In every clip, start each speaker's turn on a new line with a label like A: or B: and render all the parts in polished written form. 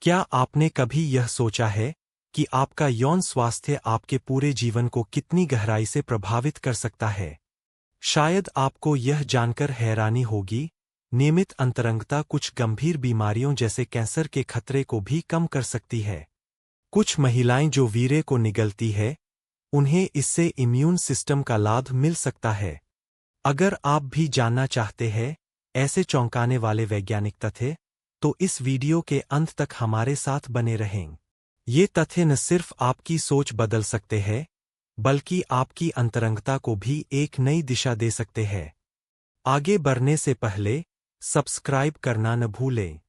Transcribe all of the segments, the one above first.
A: क्या आपने कभी यह सोचा है कि आपका यौन स्वास्थ्य आपके पूरे जीवन को कितनी गहराई से प्रभावित कर सकता है? शायद आपको यह जानकर हैरानी होगी, नियमित अंतरंगता कुछ गंभीर बीमारियों जैसे कैंसर के खतरे को भी कम कर सकती है। कुछ महिलाएं जो वीर्य को निगलती है, उन्हें इससे इम्यून सिस्टम का लाभ मिल सकता है। अगर आप भी जानना चाहते हैं ऐसे चौंकाने वाले वैज्ञानिक तथ्य, तो इस वीडियो के अंत तक हमारे साथ बने रहें। ये तथ्य न सिर्फ आपकी सोच बदल सकते हैं, बल्कि आपकी अंतरंगता को भी एक नई दिशा दे सकते हैं। आगे बढ़ने से पहले सब्सक्राइब करना न भूलें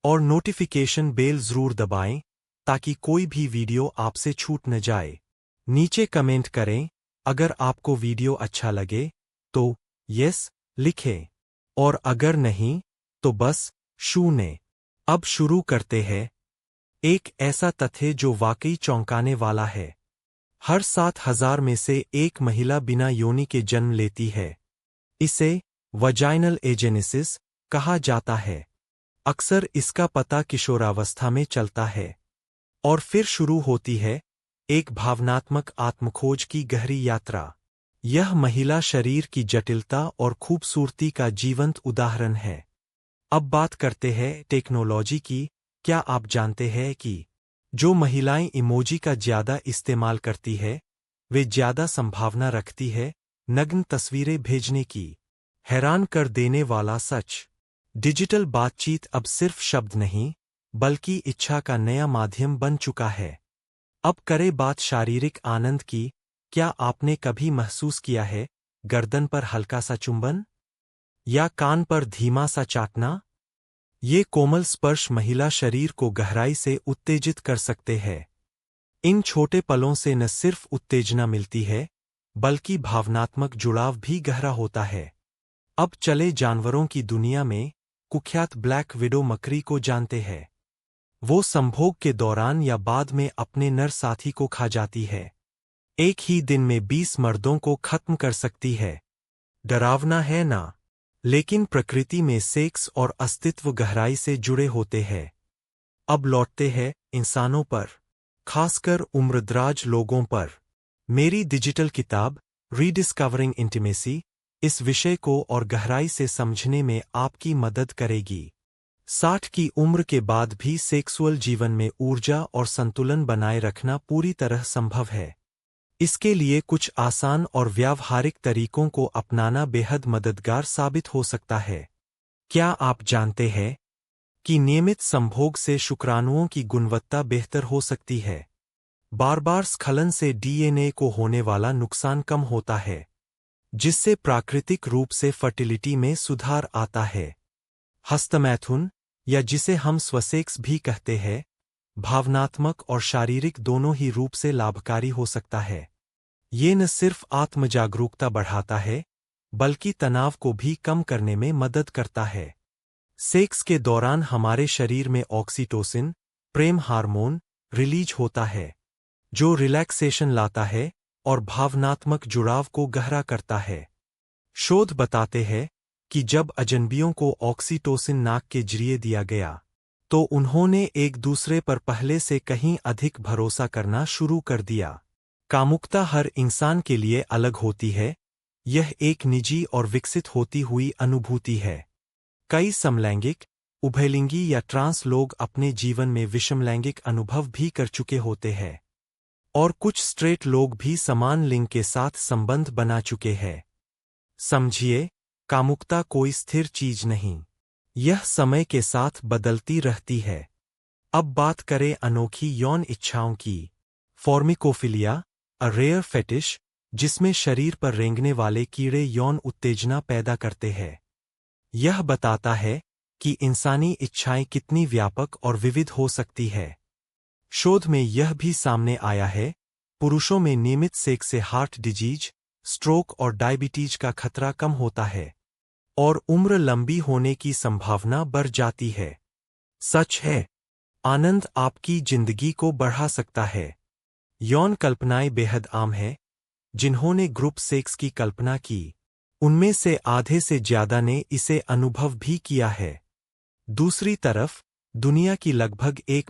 A: और नोटिफिकेशन बेल जरूर दबाएं ताकि कोई भी वीडियो आपसे छूट न जाए। नीचे कमेंट करें अगर आपको वीडियो अच्छा लगे तो यस लिखें, और अगर नहीं तो बस शून्य। अब शुरू करते हैं। एक ऐसा तथ्य जो वाकई चौंकाने वाला है। हर 7,000 में से एक महिला बिना योनि के जन्म लेती है। इसे वजाइनल एजेनेसिस कहा जाता है। अक्सर इसका पता किशोरावस्था में चलता है और फिर शुरू होती है एक भावनात्मक आत्मखोज की गहरी यात्रा। यह महिला शरीर की जटिलता और खूबसूरती का जीवंत उदाहरण है। अब बात करते हैं टेक्नोलॉजी की। क्या आप जानते हैं कि जो महिलाएं इमोजी का ज्यादा इस्तेमाल करती है, वे ज्यादा संभावना रखती है नग्न तस्वीरें भेजने की? हैरान कर देने वाला सच। डिजिटल बातचीत अब सिर्फ शब्द नहीं, बल्कि इच्छा का नया माध्यम बन चुका है। अब करें बात शारीरिक आनंद की। क्या आपने कभी महसूस किया है गर्दन पर हल्का सा चुंबन या कान पर धीमा सा चाटना? ये कोमल स्पर्श महिला शरीर को गहराई से उत्तेजित कर सकते हैं। इन छोटे पलों से न सिर्फ उत्तेजना मिलती है, बल्कि भावनात्मक जुड़ाव भी गहरा होता है। अब चले जानवरों की दुनिया में कुख्यात ब्लैक विडो मकड़ी को जानते हैं। वो संभोग के दौरान या बाद में अपने नर साथी को खा जाती है। एक ही दिन में 20 मर्दों को खत्म कर सकती है। डरावना है ना? लेकिन प्रकृति में सेक्स और अस्तित्व गहराई से जुड़े होते हैं। अब लौटते हैं इंसानों पर, खासकर उम्रदराज लोगों पर। मेरी डिजिटल किताब रीडिस्कवरिंग इंटीमेसी इस विषय को और गहराई से समझने में आपकी मदद करेगी। 60 की उम्र के बाद भी सेक्सुअल जीवन में ऊर्जा और संतुलन बनाए रखना पूरी तरह संभव है। इसके लिए कुछ आसान और व्यावहारिक तरीकों को अपनाना बेहद मददगार साबित हो सकता है। क्या आप जानते हैं कि नियमित संभोग से शुक्राणुओं की गुणवत्ता बेहतर हो सकती है? बार-बार स्खलन से डीएनए को होने वाला नुकसान कम होता है, जिससे प्राकृतिक रूप से फर्टिलिटी में सुधार आता है। हस्तमैथुन, या जिसे हम स्वसेक्स भी कहते हैं, भावनात्मक और शारीरिक दोनों ही रूप से लाभकारी हो सकता है। ये न सिर्फ आत्मजागरूकता बढ़ाता है, बल्कि तनाव को भी कम करने में मदद करता है। सेक्स के दौरान हमारे शरीर में ऑक्सीटोसिन, प्रेम हार्मोन, रिलीज होता है, जो रिलैक्सेशन लाता है और भावनात्मक जुड़ाव को गहरा करता है। शोध बताते हैं कि जब अजनबियों को ऑक्सीटोसिन नाक के जरिए दिया गया, तो उन्होंने एक दूसरे पर पहले से कहीं अधिक भरोसा करना शुरू कर दिया। कामुकता हर इंसान के लिए अलग होती है। यह एक निजी और विकसित होती हुई अनुभूति है। कई समलैंगिक, उभयलिंगी या ट्रांस लोग अपने जीवन में विषमलैंगिक अनुभव भी कर चुके होते हैं, और कुछ स्ट्रेट लोग भी समान लिंग के साथ संबंध बना चुके हैं। समझिए, कामुकता कोई स्थिर चीज नहीं, यह समय के साथ बदलती रहती है। अब बात करें अनोखी यौन इच्छाओं की। फॉर्मिकोफिलिया, अ रेयर फेटिश, जिसमें शरीर पर रेंगने वाले कीड़े यौन उत्तेजना पैदा करते हैं। यह बताता है कि इंसानी इच्छाएं कितनी व्यापक और विविध हो सकती है। शोध में यह भी सामने आया है, पुरुषों में नियमित सेक्स से हार्ट डिजीज, स्ट्रोक और डायबिटीज का खतरा कम होता है, और उम्र लंबी होने की संभावना बढ़ जाती है। सच है, आनंद आपकी जिंदगी को बढ़ा सकता है। यौन कल्पनाएं बेहद आम हैं। जिन्होंने ग्रुप सेक्स की कल्पना की, उनमें से आधे से ज्यादा ने इसे अनुभव भी किया है। दूसरी तरफ, दुनिया की लगभग 1